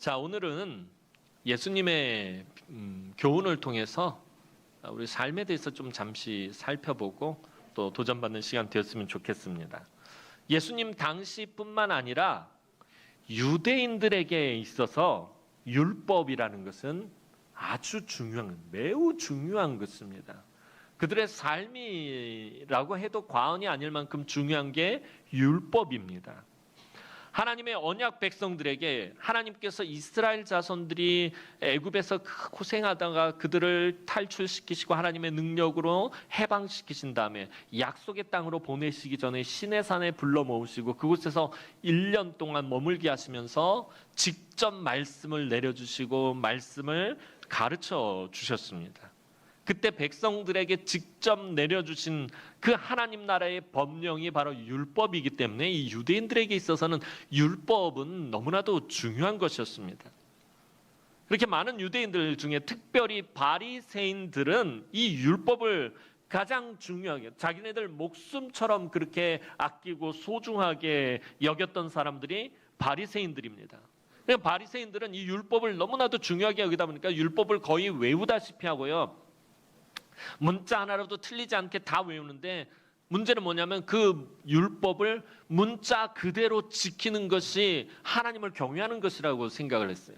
자, 오늘은 예수님의 교훈을 통해서 우리 삶에 대해서 좀 잠시 살펴보고 또 도전받는 시간 되었으면 좋겠습니다. 예수님 당시뿐만 아니라 유대인들에게 있어서 율법이라는 것은 아주 중요한, 매우 중요한 것입니다. 그들의 삶이라고 해도 과언이 아닐 만큼 중요한 게 율법입니다. 하나님의 언약 백성들에게 하나님께서 이스라엘 자손들이 애굽에서 고생하다가 그들을 탈출시키시고 하나님의 능력으로 해방시키신 다음에 약속의 땅으로 보내시기 전에 시내산에 불러 모으시고 그곳에서 1년 동안 머물게 하시면서 직접 말씀을 내려주시고 말씀을 가르쳐 주셨습니다. 그때 백성들에게 직접 내려주신 그 하나님 나라의 법령이 바로 율법이기 때문에 이 유대인들에게 있어서는 율법은 너무나도 중요한 것이었습니다. 그렇게 많은 유대인들 중에 특별히 바리새인들은 이 율법을 가장 중요하게 자기네들 목숨처럼 그렇게 아끼고 소중하게 여겼던 사람들이 바리새인들입니다. 바리새인들은 이 율법을 너무나도 중요하게 여기다 보니까 율법을 거의 외우다시피 하고요. 문자 하나라도 틀리지 않게 다 외우는데 문제는 뭐냐면 그 율법을 문자 그대로 지키는 것이 하나님을 경외하는 것이라고 생각을 했어요.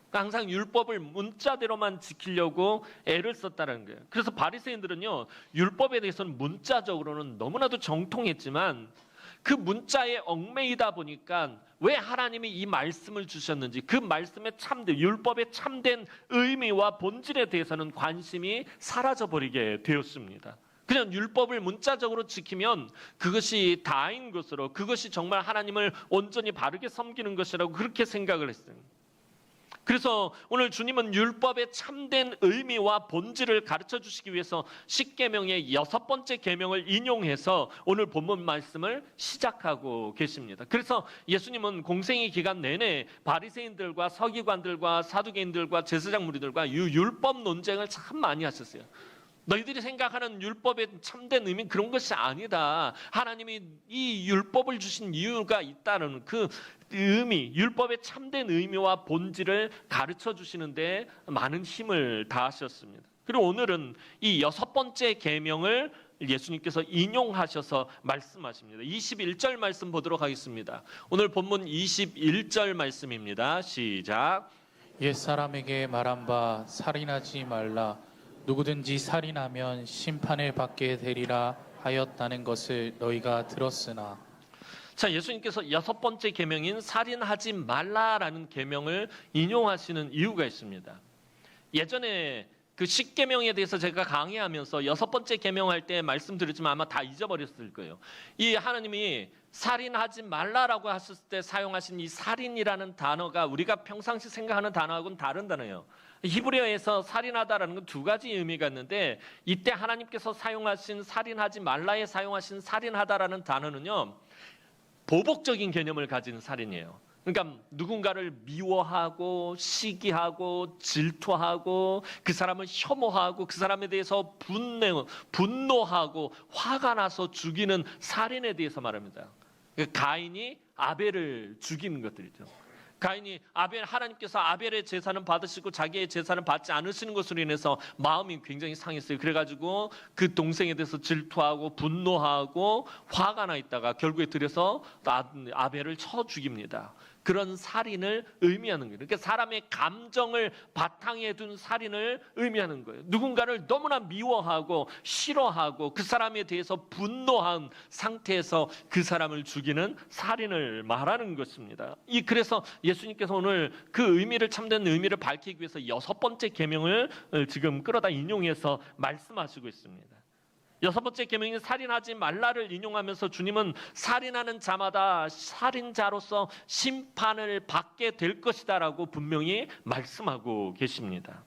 그러니까 항상 율법을 문자대로만 지키려고 애를 썼다는 거예요. 그래서 바리새인들은요, 율법에 대해서는 문자적으로는 너무나도 정통했지만 그 문자에 얽매이다 보니까 왜 하나님이 이 말씀을 주셨는지 그 말씀의 참된 율법의 참된 의미와 본질에 대해서는 관심이 사라져버리게 되었습니다. 그냥 율법을 문자적으로 지키면 그것이 다인 것으로, 그것이 정말 하나님을 온전히 바르게 섬기는 것이라고 그렇게 생각을 했어요. 그래서 오늘 주님은 율법의 참된 의미와 본질을 가르쳐 주시기 위해서 십계명의 6번째 계명을 인용해서 오늘 본문 말씀을 시작하고 계십니다. 그래서 예수님은 공생의 기간 내내 바리새인들과 서기관들과 사두개인들과 제사장 무리들과 율법 논쟁을 참 많이 하셨어요. 너희들이 생각하는 율법의 참된 의미는 그런 것이 아니다. 하나님이 이 율법을 주신 이유가 있다는 그 의미, 율법의 참된 의미와 본질을 가르쳐 주시는데 많은 힘을 다하셨습니다. 그리고 오늘은 이 6번째 계명을 예수님께서 인용하셔서 말씀하십니다. 21절 말씀 보도록 하겠습니다. 오늘 본문 21절 말씀입니다. 시작. 옛사람에게 말한 바 살인하지 말라. 누구든지 살인하면 심판을 받게 되리라 하였다는 것을 너희가 들었으나. 자, 예수님께서 6번째 계명인 살인하지 말라라는 계명을 인용하시는 이유가 있습니다. 예전에 그 십계명에 대해서 제가 강의하면서 6번째 계명할 때 말씀드렸지만 아마 다 잊어버렸을 거예요. 이 하나님이 살인하지 말라라고 하셨을 때 사용하신 이 살인이라는 단어가 우리가 평상시 생각하는 단어하고는 다른 단어예요. 히브리어에서 살인하다라는 건 두 가지 의미가 있는데 이때 하나님께서 사용하신 살인하지 말라에 사용하신 살인하다라는 단어는요, 보복적인 개념을 가진 살인이에요. 그러니까 누군가를 미워하고 시기하고 질투하고 그 사람을 혐오하고 그 사람에 대해서 분노하고 화가 나서 죽이는 살인에 대해서 말합니다. 가인이 아벨을 죽이는 것들이죠. 가인이 하나님께서 아벨의 제사는 받으시고 자기의 제사는 받지 않으시는 것으로 인해서 마음이 굉장히 상했어요. 그래가지고 그 동생에 대해서 질투하고 분노하고 화가 나 있다가 결국에 들여서 아벨을 쳐 죽입니다. 그런 살인을 의미하는 거예요. 그러니까 사람의 감정을 바탕에 둔 살인을 의미하는 거예요. 누군가를 너무나 미워하고 싫어하고 그 사람에 대해서 분노한 상태에서 그 사람을 죽이는 살인을 말하는 것입니다. 그래서 예수님께서 오늘 그 의미를 참된 의미를 밝히기 위해서 6번째 계명을 지금 끌어다 인용해서 말씀하시고 있습니다. 6번째 계명인 살인하지 말라를 인용하면서 주님은 살인하는 자마다 살인자로서 심판을 받게 될 것이다라고 분명히 말씀하고 계십니다.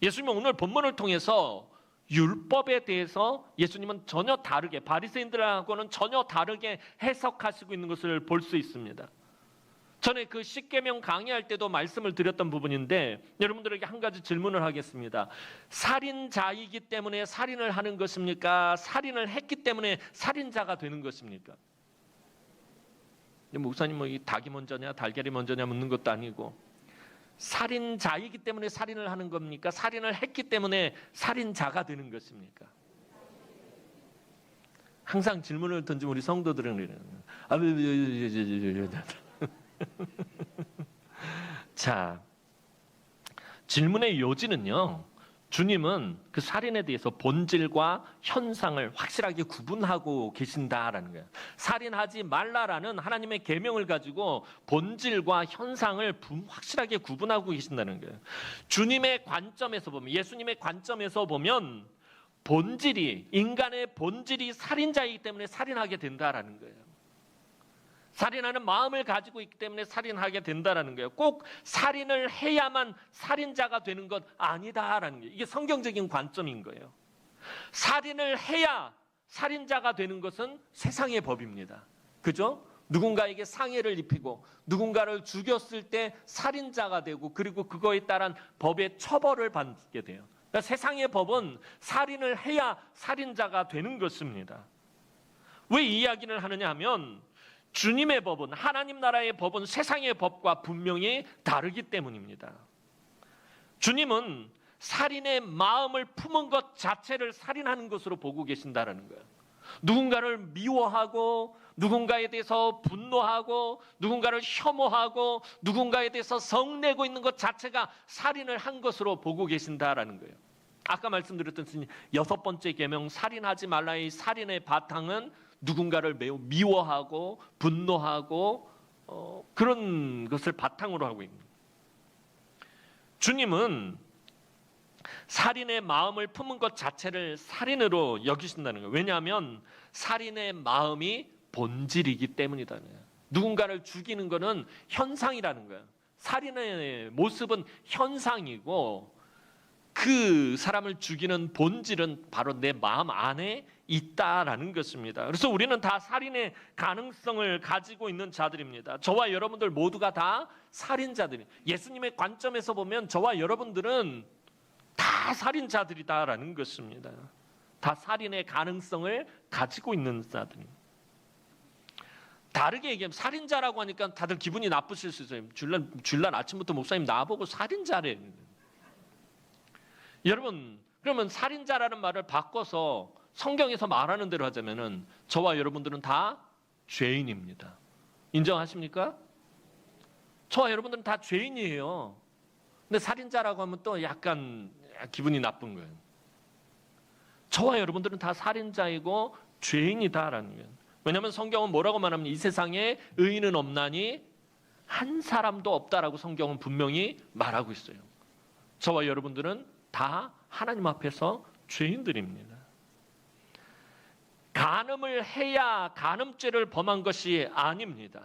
예수님은 오늘 본문을 통해서 율법에 대해서 예수님은 전혀 다르게, 바리새인들하고는 전혀 다르게 해석하시고 있는 것을 볼 수 있습니다. 전에 그 십계명 강의할 때도 말씀을 드렸던 부분인데 여러분들에게 한 가지 질문을 하겠습니다. 살인자이기 때문에 살인을 하는 것입니까? 살인을 했기 때문에 살인자가 되는 것입니까? 목사님 뭐 이 닭이 먼저냐 달걀이 먼저냐 묻는 것도 아니고 살인자이기 때문에 살인을 하는 겁니까? 살인을 했기 때문에 살인자가 되는 것입니까? 항상 질문을 던지면 우리 성도들은 그래요. 자, 질문의 요지는요. 주님은 그 살인에 대해서 본질과 현상을 확실하게 구분하고 계신다라는 거예요. 살인하지 말라라는 하나님의 계명을 가지고 본질과 현상을 확실하게 구분하고 계신다는 거예요. 주님의 관점에서 보면, 예수님의 관점에서 보면 인간의 본질이 살인자이기 때문에 살인하게 된다라는 거예요. 살인하는 마음을 가지고 있기 때문에 살인하게 된다라는 거예요. 꼭 살인을 해야만 살인자가 되는 것 아니다라는 거예요. 이게 성경적인 관점인 거예요. 살인을 해야 살인자가 되는 것은 세상의 법입니다. 그죠? 누군가에게 상해를 입히고 누군가를 죽였을 때 살인자가 되고 그리고 그거에 따른 법의 처벌을 받게 돼요. 그러니까 세상의 법은 살인을 해야 살인자가 되는 것입니다. 왜 이 이야기를 하느냐 하면 주님의 법은, 하나님 나라의 법은 세상의 법과 분명히 다르기 때문입니다. 주님은 살인의 마음을 품은 것 자체를 살인하는 것으로 보고 계신다라는 거예요. 누군가를 미워하고 누군가에 대해서 분노하고 누군가를 혐오하고 누군가에 대해서 성내고 있는 것 자체가 살인을 한 것으로 보고 계신다라는 거예요. 아까 말씀드렸던 6번째 계명 살인하지 말라의 살인의 바탕은 누군가를 매우 미워하고 분노하고 그런 것을 바탕으로 하고 있는 거예요. 주님은 살인의 마음을 품은 것 자체를 살인으로 여기신다는 거예요. 왜냐하면 살인의 마음이 본질이기 때문이다. 누군가를 죽이는 것은 현상이라는 거예요. 살인의 모습은 현상이고 그 사람을 죽이는 본질은 바로 내 마음 안에 있다라는 것입니다. 그래서 우리는 다 살인의 가능성을 가지고 있는 자들입니다. 저와 여러분들 모두가 다 살인자들이에요. 예수님의 관점에서 보면 저와 여러분들은 다 살인자들이다라는 것입니다. 다 살인의 가능성을 가지고 있는 자들입니다. 다르게 얘기하면 살인자라고 하니까 다들 기분이 나쁘실 수 있어요. 주일날 아침부터 목사님 나보고 살인자래. 여러분, 그러면 살인자라는 말을 바꿔서 성경에서 말하는 대로 하자면은 저와 여러분들은 다 죄인입니다. 인정하십니까? 저와 여러분들은 다 죄인이에요. 근데 살인자라고 하면 또 약간 기분이 나쁜 거예요. 저와 여러분들은 다 살인자이고 죄인이다라는 거예요. 왜냐하면 성경은 뭐라고 말하면 이 세상에 의인은 없나니 한 사람도 없다라고 성경은 분명히 말하고 있어요. 저와 여러분들은 다 하나님 앞에서 죄인들입니다. 간음을 해야 간음죄를 범한 것이 아닙니다.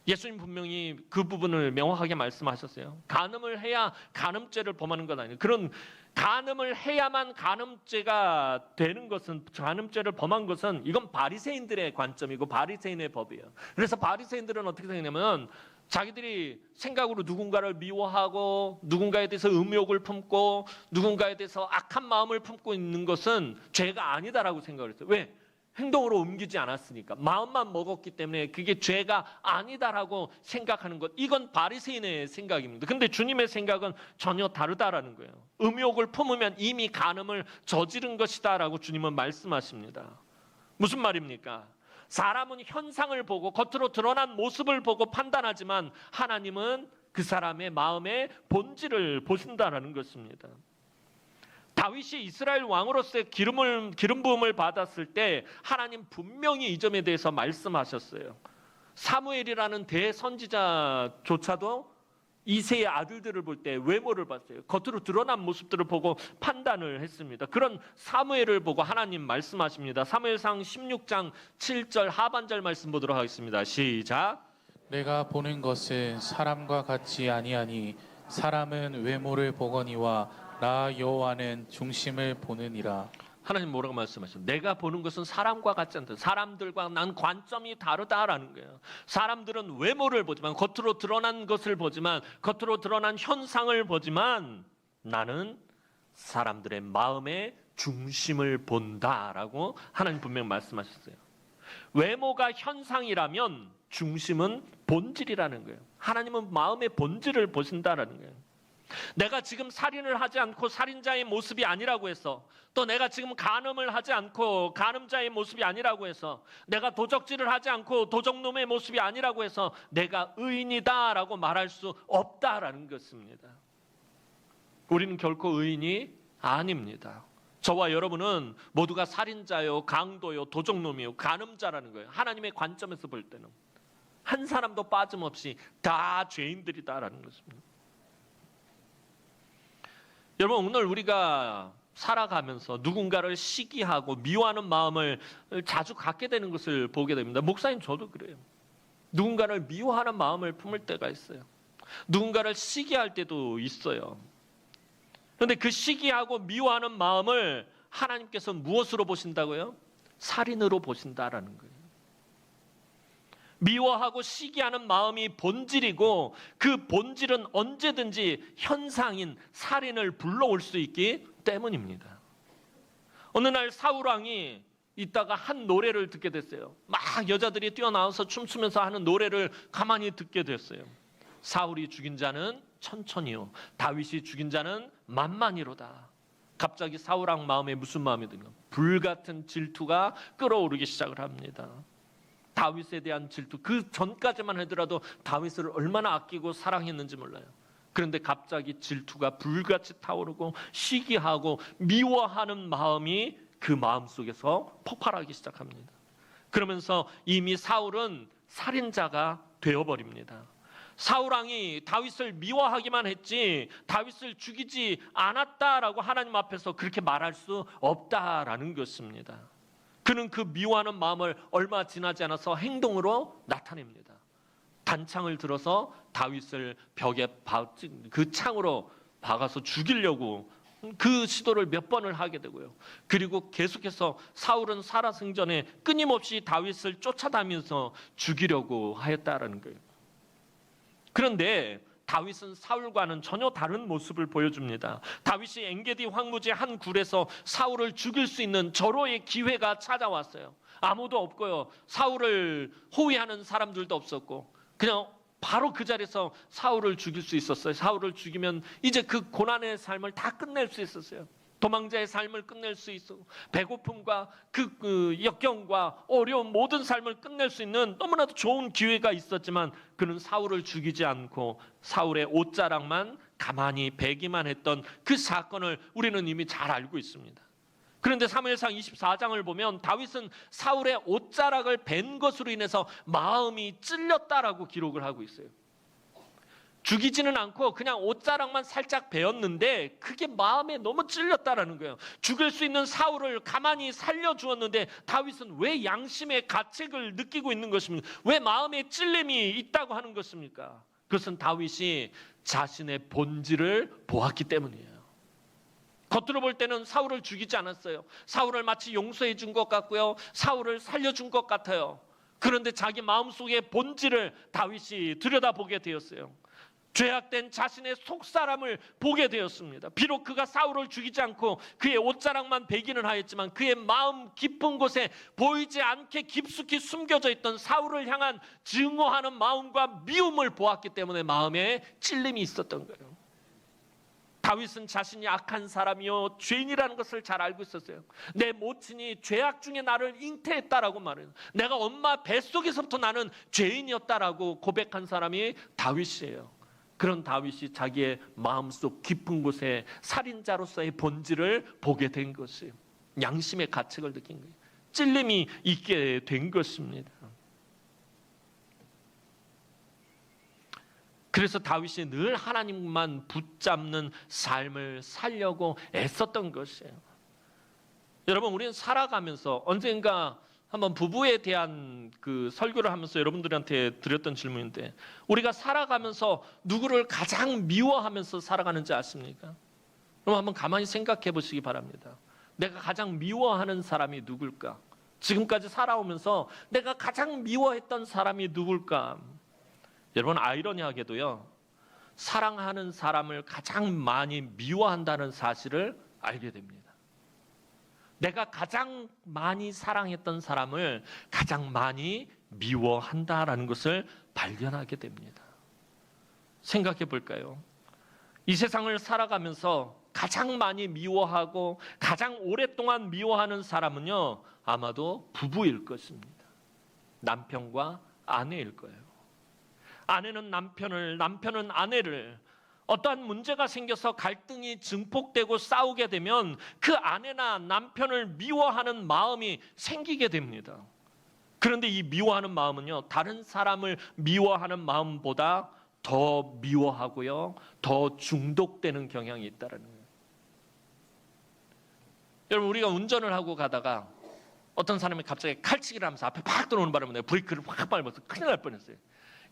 예수님 분명히 그 부분을 명확하게 말씀하셨어요. 간음을 해야 간음죄를 범하는 건 아니에요. 그런 간음을 해야만 간음죄가 되는 것은, 간음죄를 범한 것은 이건 바리새인들의 관점이고 바리새인의 법이에요. 그래서 바리새인들은 어떻게 생각하냐면 자기들이 생각으로 누군가를 미워하고 누군가에 대해서 음욕을 품고 누군가에 대해서 악한 마음을 품고 있는 것은 죄가 아니다라고 생각을 했어요. 왜? 행동으로 옮기지 않았으니까. 마음만 먹었기 때문에 그게 죄가 아니다라고 생각하는 것. 이건 바리새인의 생각입니다. 근데 주님의 생각은 전혀 다르다라는 거예요. 음욕을 품으면 이미 간음을 저지른 것이다라고 주님은 말씀하십니다. 무슨 말입니까? 사람은 현상을 보고 겉으로 드러난 모습을 보고 판단하지만 하나님은 그 사람의 마음의 본질을 보신다라는 것입니다. 다윗이 이스라엘 왕으로서의 기름 부음을 받았을 때 하나님 분명히 이 점에 대해서 말씀하셨어요. 사무엘이라는 대선지자조차도 이새의 아들들을 볼 때 외모를 봤어요. 겉으로 드러난 모습들을 보고 판단을 했습니다. 그런 사무엘을 보고 하나님 말씀하십니다. 사무엘상 16장 7절 하반절 말씀 보도록 하겠습니다. 시작. 내가 보는 것은 사람과 같지 아니하니 사람은 외모를 보거니와 나 여호와는 중심을 보느니라. 하나님 뭐라고 말씀하셨어요? 내가 보는 것은 사람과 같지 않다. 사람들과 난 관점이 다르다라는 거예요. 사람들은 외모를 보지만, 겉으로 드러난 것을 보지만, 겉으로 드러난 현상을 보지만 나는 사람들의 마음의 중심을 본다라고 하나님 분명히 말씀하셨어요. 외모가 현상이라면 중심은 본질이라는 거예요. 하나님은 마음의 본질을 보신다라는 거예요. 내가 지금 살인을 하지 않고 살인자의 모습이 아니라고 해서, 또 내가 지금 간음을 하지 않고 간음자의 모습이 아니라고 해서, 내가 도적질을 하지 않고 도적놈의 모습이 아니라고 해서 내가 의인이다라고 말할 수 없다라는 것입니다. 우리는 결코 의인이 아닙니다. 저와 여러분은 모두가 살인자요, 강도요, 도적놈이요, 간음자라는 거예요. 하나님의 관점에서 볼 때는 한 사람도 빠짐없이 다 죄인들이다라는 것입니다. 여러분, 오늘 우리가 살아가면서 누군가를 시기하고 미워하는 마음을 자주 갖게 되는 것을 보게 됩니다. 목사님, 저도 그래요. 누군가를 미워하는 마음을 품을 때가 있어요. 누군가를 시기할 때도 있어요. 그런데 그 시기하고 미워하는 마음을 하나님께서 무엇으로 보신다고요? 살인으로 보신다라는 거예요. 미워하고 시기하는 마음이 본질이고, 그 본질은 언제든지 현상인 살인을 불러올 수 있기 때문입니다. 어느 날 사울 왕이 있다가 한 노래를 듣게 됐어요. 막 여자들이 뛰어나와서 춤추면서 하는 노래를 가만히 듣게 됐어요. 사울이 죽인 자는 천천히요, 다윗이 죽인 자는 만만히로다. 갑자기 사울 왕 마음에 무슨 마음이 드냐? 불같은 질투가 끓어오르기 시작을 합니다. 다윗에 대한 질투, 그 전까지만 하더라도 다윗을 얼마나 아끼고 사랑했는지 몰라요. 그런데 갑자기 질투가 불같이 타오르고 시기하고 미워하는 마음이 그 마음 속에서 폭발하기 시작합니다. 그러면서 이미 사울은 살인자가 되어버립니다. 사울왕이 다윗을 미워하기만 했지 다윗을 죽이지 않았다라고 하나님 앞에서 그렇게 말할 수 없다라는 것입니다. 그는 그 미워하는 마음을 얼마 지나지 않아서 행동으로 나타냅니다. 단창을 들어서 다윗을 벽에 그 창으로 박아서 죽이려고 그 시도를 몇 번을 하게 되고요. 그리고 계속해서 사울은 살아생전에 끊임없이 다윗을 쫓아다니면서 죽이려고 하였다라는 거예요. 그런데 다윗은 사울과는 전혀 다른 모습을 보여줍니다. 다윗이 엔게디 황무지 한 굴에서 사울을 죽일 수 있는 절호의 기회가 찾아왔어요. 아무도 없고요. 사울을 호위하는 사람들도 없었고 그냥 바로 그 자리에서 사울을 죽일 수 있었어요. 사울을 죽이면 이제 그 고난의 삶을 다 끝낼 수 있었어요. 도망자의 삶을 끝낼 수 있었고 배고픔과 그 역경과 어려운 모든 삶을 끝낼 수 있는 너무나도 좋은 기회가 있었지만 그는 사울을 죽이지 않고 사울의 옷자락만 가만히 베기만 했던 그 사건을 우리는 이미 잘 알고 있습니다. 그런데 사무엘상 24장을 보면 다윗은 사울의 옷자락을 벤 것으로 인해서 마음이 찔렸다라고 기록을 하고 있어요. 죽이지는 않고 그냥 옷자락만 살짝 베었는데 그게 마음에 너무 찔렸다라는 거예요. 죽일 수 있는 사울을 가만히 살려주었는데 다윗은 왜 양심의 가책을 느끼고 있는 것입니까? 왜 마음에 찔림이 있다고 하는 것입니까? 그것은 다윗이 자신의 본질을 보았기 때문이에요. 겉으로 볼 때는 사울을 죽이지 않았어요. 사울을 마치 용서해 준 것 같고요. 사울을 살려준 것 같아요. 그런데 자기 마음속의 본질을 다윗이 들여다보게 되었어요. 죄악된 자신의 속사람을 보게 되었습니다. 비록 그가 사울을 죽이지 않고 그의 옷자락만 베기는 하였지만 그의 마음 깊은 곳에 보이지 않게 깊숙이 숨겨져 있던 사울을 향한 증오하는 마음과 미움을 보았기 때문에 마음에 찔림이 있었던 거예요. 다윗은 자신이 악한 사람이요 죄인이라는 것을 잘 알고 있었어요. 내 모친이 죄악 중에 나를 잉태했다라고 말해요. 내가 엄마 뱃속에서부터 나는 죄인이었다라고 고백한 사람이 다윗이에요. 그런 다윗이 자기의 마음속 깊은 곳에 살인자로서의 본질을 보게 된 것이에요. 양심의 가책을 느낀 거예요. 찔림이 있게 된 것입니다. 그래서 다윗이 늘 하나님만 붙잡는 삶을 살려고 애썼던 것이에요. 여러분, 우리는 살아가면서 언젠가 한번 부부에 대한 그 설교를 하면서 여러분들한테 드렸던 질문인데 우리가 살아가면서 누구를 가장 미워하면서 살아가는지 아십니까? 그럼 한번 가만히 생각해 보시기 바랍니다. 내가 가장 미워하는 사람이 누굴까? 지금까지 살아오면서 내가 가장 미워했던 사람이 누굴까? 여러분, 아이러니하게도요, 사랑하는 사람을 가장 많이 미워한다는 사실을 알게 됩니다. 내가 가장 많이 사랑했던 사람을 가장 많이 미워한다라는 것을 발견하게 됩니다. 생각해 볼까요? 이 세상을 살아가면서 가장 많이 미워하고 가장 오랫동안 미워하는 사람은요, 아마도 부부일 것입니다. 남편과 아내일 거예요. 아내는 남편을, 남편은 아내를, 어떠한 문제가 생겨서 갈등이 증폭되고 싸우게 되면 그 아내나 남편을 미워하는 마음이 생기게 됩니다. 그런데 이 미워하는 마음은요, 다른 사람을 미워하는 마음보다 더 미워하고요, 더 중독되는 경향이 있다는 거예요. 여러분, 우리가 운전을 하고 가다가 어떤 사람이 갑자기 칼치기를 하면서 앞에 팍 들어오는 바람에 내가 브레이크를 확 밟아서 큰일 날 뻔했어요.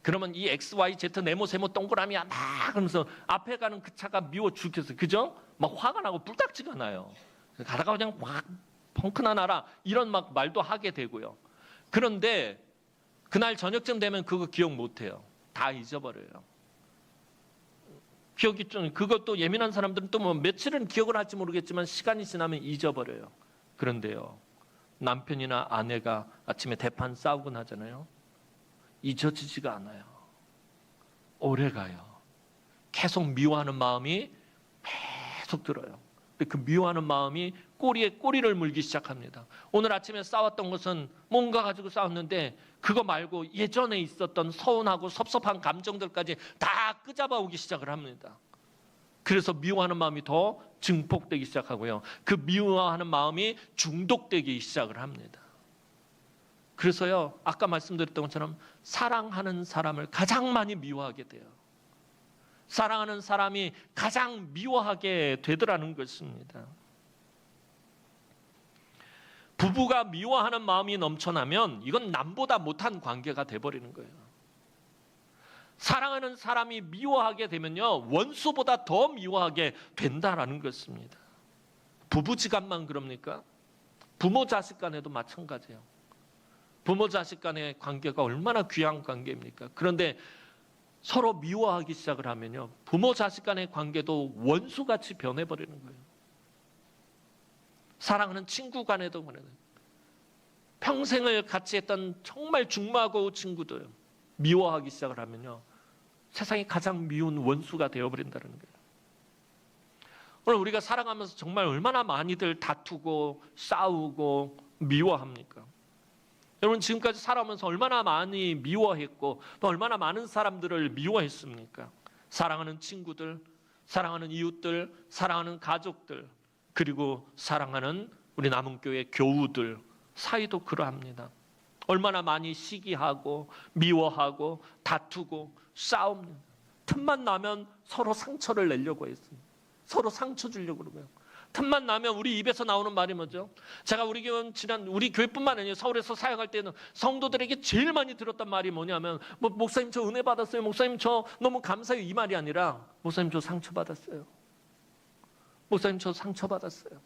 그러면 이 X, Y, Z, 네모, 세모, 동그라미야 막 하면서 앞에 가는 그 차가 미워 죽겠어요. 그죠? 막 화가 나고 불딱지가 나요. 가다가 그냥 확 펑크나 나라 이런 막 말도 하게 되고요. 그런데 그날 저녁쯤 되면 그거 기억 못해요. 다 잊어버려요. 기억이 좀, 그것도 예민한 사람들은 또 뭐 며칠은 기억을 할지 모르겠지만 시간이 지나면 잊어버려요. 그런데요, 남편이나 아내가 아침에 대판 싸우곤 하잖아요. 잊혀지지가 않아요. 오래가요. 계속 미워하는 마음이 계속 들어요. 근데 그 미워하는 마음이 꼬리에 꼬리를 물기 시작합니다. 오늘 아침에 싸웠던 것은 뭔가 가지고 싸웠는데 그거 말고 예전에 있었던 서운하고 섭섭한 감정들까지 다 끄잡아 오기 시작을 합니다. 그래서 미워하는 마음이 더 증폭되기 시작하고요. 그 미워하는 마음이 중독되기 시작을 합니다. 그래서요, 아까 말씀드렸던 것처럼 사랑하는 사람을 가장 많이 미워하게 돼요. 사랑하는 사람이 가장 미워하게 되더라는 것입니다. 부부가 미워하는 마음이 넘쳐나면 이건 남보다 못한 관계가 돼버리는 거예요. 사랑하는 사람이 미워하게 되면요, 원수보다 더 미워하게 된다라는 것입니다. 부부지간만 그럽니까? 부모 자식 간에도 마찬가지예요. 부모 자식 간의 관계가 얼마나 귀한 관계입니까? 그런데 서로 미워하기 시작을 하면요, 부모 자식 간의 관계도 원수같이 변해버리는 거예요. 사랑하는 친구 간에도 그래요. 평생을 같이 했던 정말 중마고 친구들 미워하기 시작을 하면요, 세상에 가장 미운 원수가 되어버린다는 거예요. 오늘 우리가 살아가면서 정말 얼마나 많이들 다투고 싸우고 미워합니까? 여러분, 지금까지 살아오면서 얼마나 많이 미워했고 또 얼마나 많은 사람들을 미워했습니까? 사랑하는 친구들, 사랑하는 이웃들, 사랑하는 가족들, 그리고 사랑하는 우리 남은교회 교우들 사이도 그러합니다. 얼마나 많이 시기하고 미워하고 다투고 싸웁니다. 틈만 나면 서로 상처를 내려고 했습니다. 서로 상처 주려고 그러고요. 틈만 나면 우리 입에서 나오는 말이 뭐죠? 제가 우리 교회뿐만 아니라 서울에서 사역할 때는 성도들에게 제일 많이 들었던 말이 뭐냐면, 목사님 저 은혜 받았어요. 목사님 저 너무 감사해요. 이 말이 아니라, 목사님 저 상처 받았어요. 목사님 저 상처 받았어요.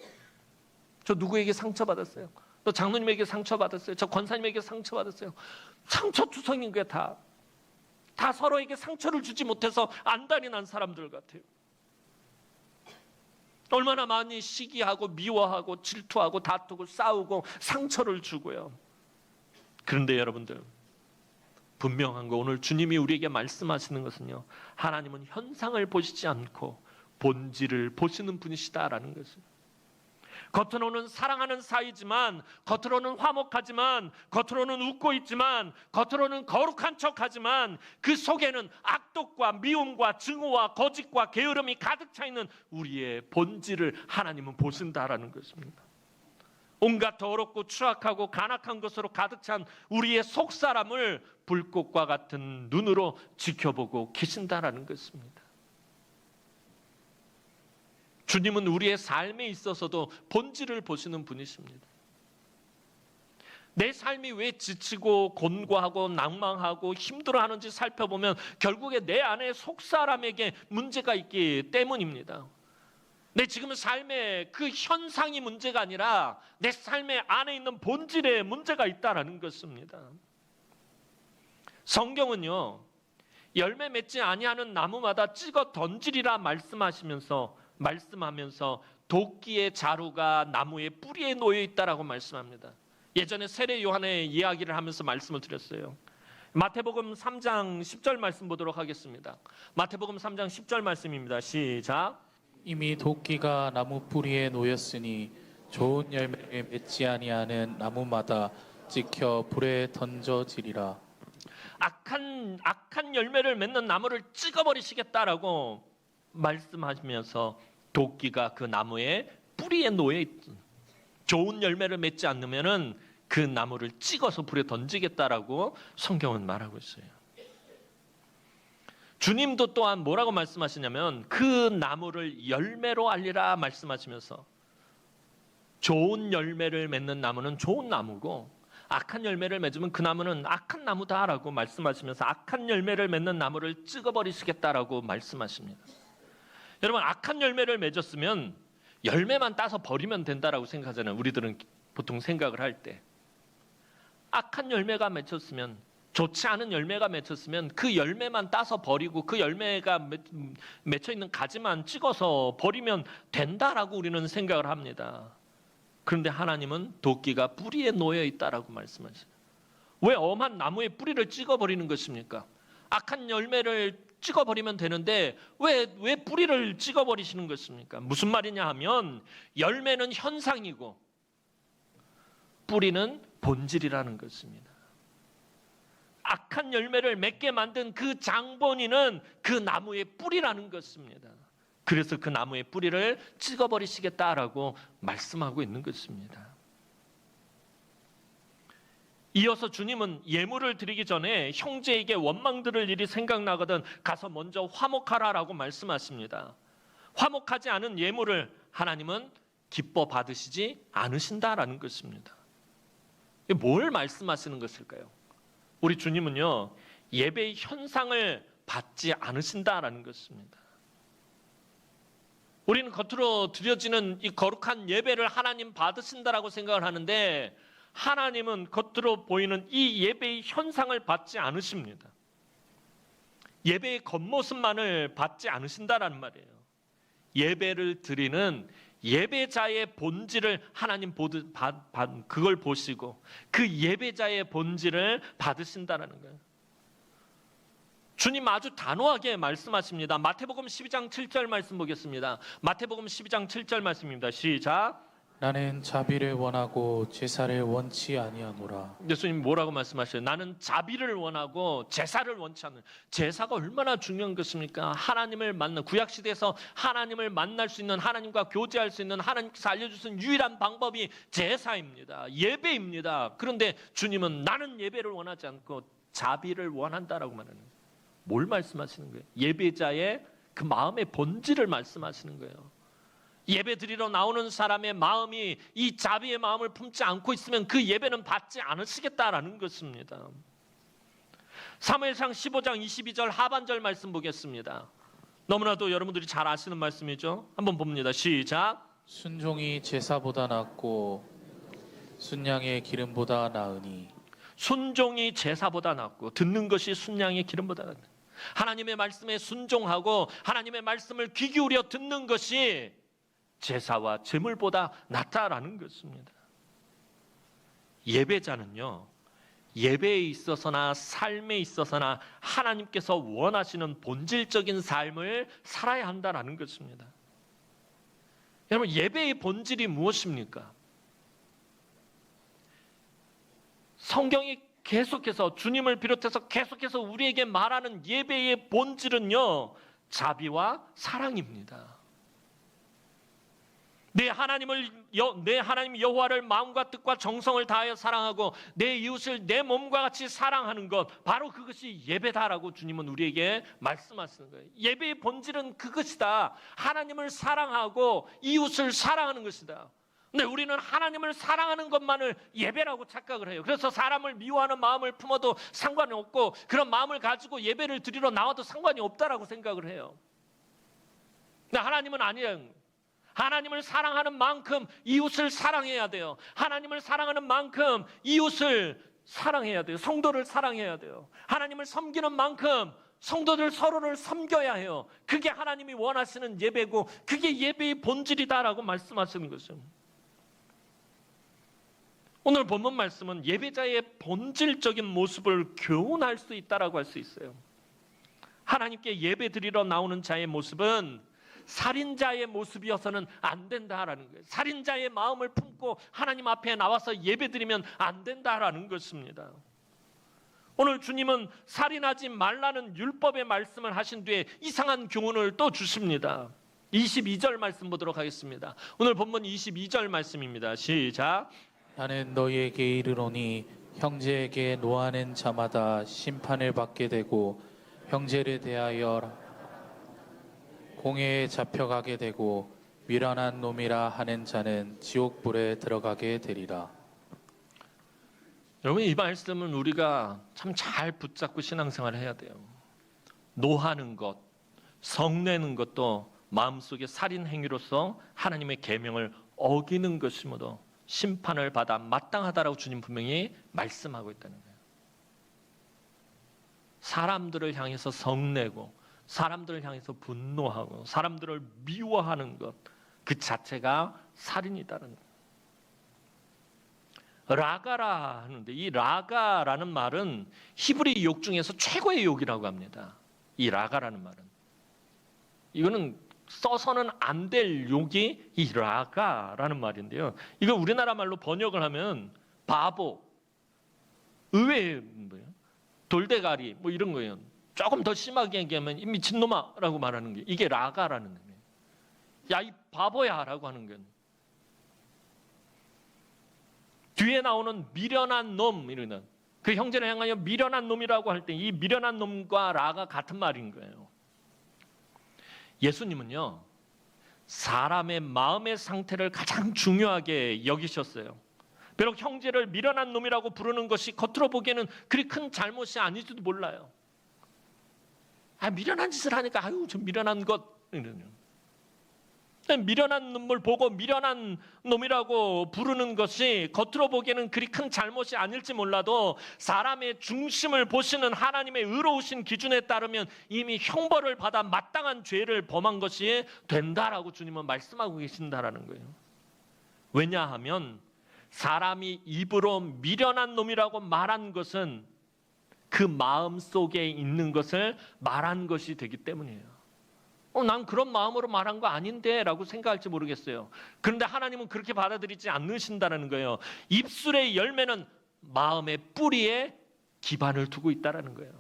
저 누구에게 상처 받았어요. 또 장로님에게 상처 받았어요. 저 권사님에게 상처 받았어요. 상처 투성인 게 다 서로에게 상처를 주지 못해서 안달이 난 사람들 같아요. 얼마나 많이 시기하고 미워하고 질투하고 다투고 싸우고 상처를 주고요. 그런데 여러분들, 분명한 거, 오늘 주님이 우리에게 말씀하시는 것은요, 하나님은 현상을 보시지 않고 본질을 보시는 분이시다라는 것을. 겉으로는 사랑하는 사이지만, 겉으로는 화목하지만, 겉으로는 웃고 있지만, 겉으로는 거룩한 척하지만 그 속에는 악독과 미움과 증오와 거짓과 게으름이 가득 차 있는 우리의 본질을 하나님은 보신다라는 것입니다. 온갖 더럽고 추악하고 간악한 것으로 가득 찬 우리의 속사람을 불꽃과 같은 눈으로 지켜보고 계신다라는 것입니다. 주님은 우리의 삶에 있어서도 본질을 보시는 분이십니다. 내 삶이 왜 지치고 곤고하고 낭망하고 힘들어하는지 살펴보면 결국에 내 안에 속사람에게 문제가 있기 때문입니다. 내 지금 삶의 그 현상이 문제가 아니라 내 삶의 안에 있는 본질에 문제가 있다는 것입니다. 성경은요, 열매 맺지 아니하는 나무마다 찍어 던지리라 말씀하면서 도끼의 자루가 나무의 뿌리에 놓여 있다라고 말씀합니다. 예전에 세례 요한의 이야기를 하면서 말씀을 드렸어요. 마태복음 3장 10절 말씀 보도록 하겠습니다. 마태복음 3장 10절 말씀입니다. 시작. 이미 도끼가 나무 뿌리에 놓였으니 좋은 열매를 맺지 아니하는 나무마다 찍혀 불에 던져지리라. 악한 열매를 맺는 나무를 찍어버리시겠다라고 말씀하시면서 도끼가 그 나무의 뿌리에 놓여 있던 좋은 열매를 맺지 않으면은 그 나무를 찍어서 불에 던지겠다라고 성경은 말하고 있어요. 주님도 또한 뭐라고 말씀하시냐면 그 나무를 열매로 알리라 말씀하시면서 좋은 열매를 맺는 나무는 좋은 나무고 악한 열매를 맺으면 그 나무는 악한 나무다라고 말씀하시면서 악한 열매를 맺는 나무를 찍어버리시겠다라고 말씀하십니다. 여러분, 악한 열매를 맺었으면 열매만 따서 버리면 된다라고 생각하잖아요. 우리들은 보통 생각을 할 때 악한 열매가 맺혔으면, 좋지 않은 열매가 맺혔으면 그 열매만 따서 버리고 그 열매가 맺혀 있는 가지만 찍어서 버리면 된다라고 우리는 생각을 합니다. 그런데 하나님은 도끼가 뿌리에 놓여 있다라고 말씀하시죠. 왜 엄한 나무의 뿌리를 찍어버리는 것입니까? 악한 열매를 찍어버리면 되는데 왜 뿌리를 찍어버리시는 것입니까? 무슨 말이냐 하면 열매는 현상이고 뿌리는 본질이라는 것입니다. 악한 열매를 맺게 만든 그 장본인은 그 나무의 뿌리라는 것입니다. 그래서 그 나무의 뿌리를 찍어버리시겠다라고 말씀하고 있는 것입니다. 이어서 주님은 예물을 드리기 전에 형제에게 원망 들을 일이 생각나거든 가서 먼저 화목하라라고 말씀하십니다. 화목하지 않은 예물을 하나님은 기뻐 받으시지 않으신다라는 것입니다. 뭘 말씀하시는 것일까요? 우리 주님은요, 예배의 현상을 받지 않으신다라는 것입니다. 우리는 겉으로 드려지는 이 거룩한 예배를 하나님 받으신다라고 생각을 하는데 하나님은 겉으로 보이는 이 예배의 현상을 받지 않으십니다. 예배의 겉모습만을 받지 않으신다라는 말이에요. 예배를 드리는 예배자의 본질을 하나님 그걸 보시고 그 예배자의 본질을 받으신다라는 거예요. 주님 아주 단호하게 말씀하십니다. 마태복음 12장 7절 말씀 보겠습니다. 마태복음 12장 7절 말씀입니다. 시작. 나는 자비를 원하고 제사를 원치 아니하노라. 예수님 뭐라고 말씀하셔요? 나는 자비를 원하고 제사를 원치 않는. 제사가 얼마나 중요한 것입니까? 하나님을 만나 구약 시대에서 하나님을 만날 수 있는, 하나님과 교제할 수 있는, 하나님께서 알려주신 유일한 방법이 제사입니다. 예배입니다. 그런데 주님은 나는 예배를 원하지 않고 자비를 원한다라고 말하는 거예요. 뭘 말씀하시는 거예요? 예배자의 그 마음의 본질을 말씀하시는 거예요. 예배 드리러 나오는 사람의 마음이 이 자비의 마음을 품지 않고 있으면 그 예배는 받지 않으시겠다라는 것입니다. 사무엘상 15장 22절 하반절 말씀 보겠습니다. 너무나도 여러분들이 잘 아시는 말씀이죠. 한번 봅니다. 시작. 순종이 제사보다 낫고 순양의 기름보다 나으니. 순종이 제사보다 낫고 듣는 것이 순양의 기름보다 낫다. 하나님의 말씀에 순종하고 하나님의 말씀을 귀 기울여 듣는 것이 제사와 제물보다 낫다라는 것입니다. 예배자는요, 예배에 있어서나 삶에 있어서나 하나님께서 원하시는 본질적인 삶을 살아야 한다라는 것입니다. 여러분, 예배의 본질이 무엇입니까? 성경이 계속해서 주님을 비롯해서 계속해서 우리에게 말하는 예배의 본질은요, 자비와 사랑입니다. 내 하나님 여호와를 마음과 뜻과 정성을 다하여 사랑하고 내 이웃을 내 몸과 같이 사랑하는 것, 바로 그것이 예배다라고 주님은 우리에게 말씀하시는 거예요. 예배의 본질은 그것이다. 하나님을 사랑하고 이웃을 사랑하는 것이다. 근데 우리는 하나님을 사랑하는 것만을 예배라고 착각을 해요. 그래서 사람을 미워하는 마음을 품어도 상관이 없고 그런 마음을 가지고 예배를 드리러 나와도 상관이 없다라고 생각을 해요. 근데 하나님은 아니에요. 하나님을 사랑하는 만큼 이웃을 사랑해야 돼요. 하나님을 사랑하는 만큼 이웃을 사랑해야 돼요. 성도를 사랑해야 돼요. 하나님을 섬기는 만큼 성도들 서로를 섬겨야 해요. 그게 하나님이 원하시는 예배고 그게 예배의 본질이다라고 말씀하시는 거죠. 오늘 본문 말씀은 예배자의 본질적인 모습을 교훈할 수 있다라고 할 수 있어요. 하나님께 예배 드리러 나오는 자의 모습은 살인자의 모습이어서는 안 된다라는 거예요. 살인자의 마음을 품고 하나님 앞에 나와서 예배 드리면 안 된다라는 것입니다. 오늘 주님은 살인하지 말라는 율법의 말씀을 하신 뒤에 이상한 교훈을 또 주십니다. 22절 말씀 보도록 하겠습니다. 오늘 본문 22절 말씀입니다. 시작. 나는 너희에게 이르노니 형제에게 노하는 자마다 심판을 받게 되고 형제를 대하여 공회에 잡혀가게 되고 미련한 놈이라 하는 자는 지옥불에 들어가게 되리라. 여러분, 이 말씀은 우리가 참 잘 붙잡고 신앙생활을 해야 돼요. 노하는 것, 성내는 것도 마음속에 살인 행위로서 하나님의 계명을 어기는 것이므로 심판을 받아 마땅하다라고 주님 분명히 말씀하고 있다는 거예요. 사람들을 향해서 성내고 사람들을 향해서 분노하고 사람들을 미워하는 것, 그 자체가 살인이다는 거예요. 라가라 하는데 이 라가라는 말은 히브리 욕 중에서 최고의 욕이라고 합니다. 이 라가라는 말은 이거는 써서는 안 될 욕이 이 라가라는 말인데요. 이거 우리나라 말로 번역을 하면 바보, 의외의 뭐예요? 돌대가리 뭐 이런 거예요. 조금 더 심하게 얘기하면 이 미친놈아라고 말하는 게 이게 라가라는 거예요. 야, 이 바보야라고 하는 거예요. 뒤에 나오는 미련한 놈 이러는 그 형제를 향하여 미련한 놈이라고 할 때 이 미련한 놈과 라가 같은 말인 거예요. 예수님은요, 사람의 마음의 상태를 가장 중요하게 여기셨어요. 비록 형제를 미련한 놈이라고 부르는 것이 겉으로 보기에는 그리 큰 잘못이 아닐지도 몰라요. 미련한 짓을 하니까 아유 저 미련한 것 이러는. 미련한 놈을 보고 미련한 놈이라고 부르는 것이 겉으로 보기에는 그리 큰 잘못이 아닐지 몰라도 사람의 중심을 보시는 하나님의 의로우신 기준에 따르면 이미 형벌을 받아 마땅한 죄를 범한 것이 된다라고 주님은 말씀하고 계신다라는 거예요. 왜냐하면 사람이 입으로 미련한 놈이라고 말한 것은 그 마음 속에 있는 것을 말한 것이 되기 때문이에요. 난 그런 마음으로 말한 거 아닌데 라고 생각할지 모르겠어요. 그런데 하나님은 그렇게 받아들이지 않으신다는 거예요. 입술의 열매는 마음의 뿌리에 기반을 두고 있다는 거예요.